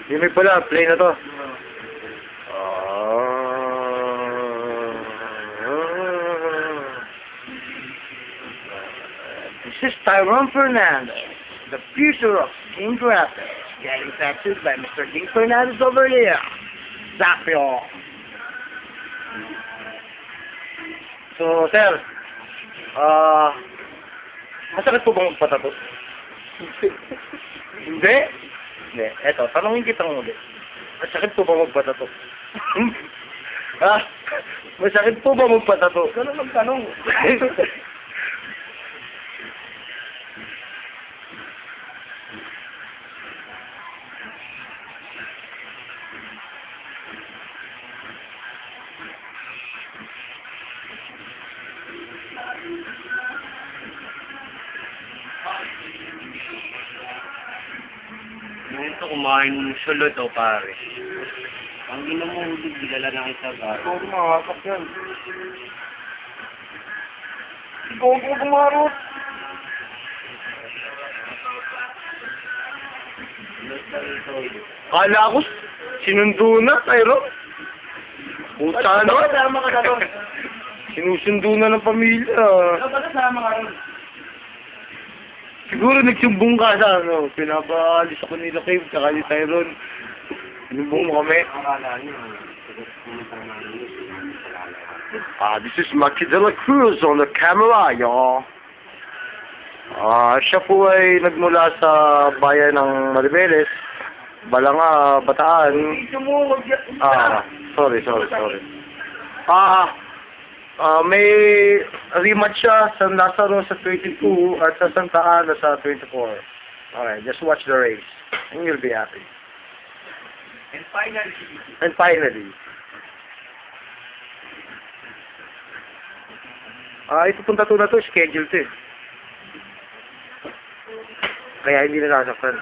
Yung may pala, play na to. This is Tyrone Fernandez, the future of King Graphics, getting tattooed by Mr. King Fernandez over here. Zapio. So, sir, masakit po bang magpatato? Hindi? Hindi. Eto, tanongin kita ng ulit. Masakit po ba magpatato? Masakit po ba magpatato? Ganun ang tanong. Ito kumain ng sulod o pare. Ang ginamulog, bilala na kita ba? Ikaw kumakak yan. Ikaw po kumarot. Kala ko, sinundo na, Tyro. Puta na. Kasama ka doon. Sinusundo na ng pamilya. Kasama ka doon. Siguro nagsumbong ka sa ano, pinapaalis ako nila Cave, tsaka ni Tyrone. Sinumbong mo kami. This is Maki de la Cruz on the camera, y'all. Siya po ay nagmula sa bayan ng Maribeles, Balanga, Bataan. Sorry. May rematch siya sa Lazaro sa 22 at sa Santa Ana sa 24. Alright, just watch the race and you'll be happy. And finally. Ito punta to na to, schedule to eh. Kaya hindi na nasaktan.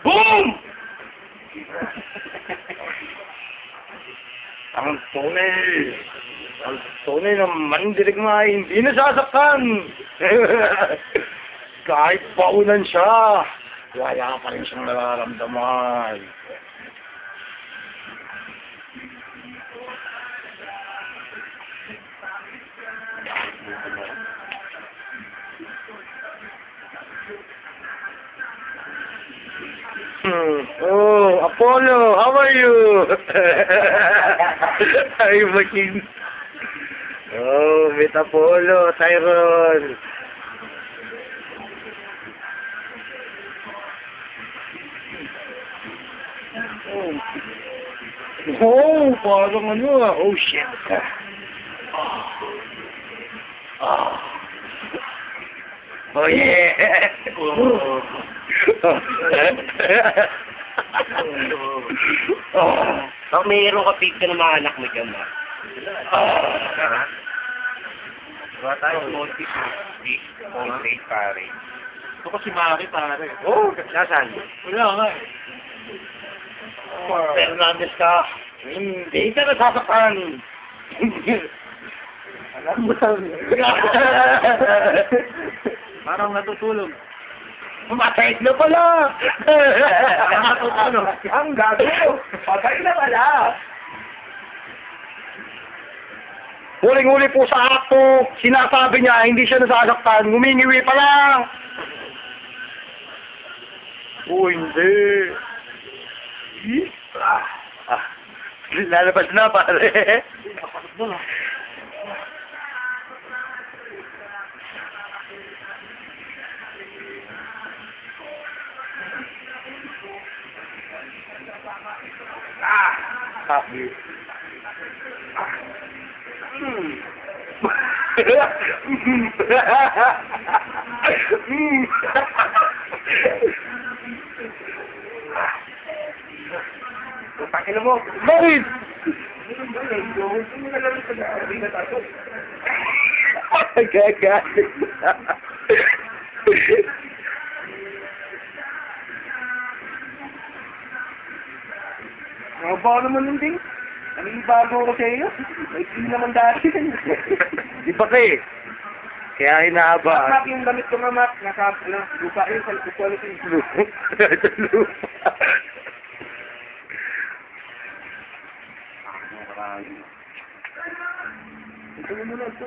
Boom! Ang tunay na mandirigma ay hindi nasasaktan. Kahit paulan siya, wala pa rin siyang nararamdaman. Oh, Apollo, how are you? How are you looking? Oh, meet Apollo, Tyrone. Oh, parang ano ah. Oh, shit. Oh, yeah. Mayroon ka picture ng mga anak mo dyan ba? Diba tayo? Contact pare. Ito kasi Mari, pare. Oh, nasaan? Wala nga eh. Fernandez ka. Hindi ka nasasaktan. Alam mo lang. Parang natutulog. Matay na pala! Ang gago! Patay na pala! Huling-huli po sa akto, sinasabi niya, hindi siya nasasaktan, ngumingiwi pa lang! Oh, hindi! Lalabas na, pare! Happy. Pakilo mo. Bakit? Gagalit. Haba naman yung ding. Nangibago ko sa iyo. May pin naman dati. Iba ka eh. Kaya hinahaba. Mak, yung damit ko nga, Mak. Nasa, lupa yun sa quality. Ito mo muna ito.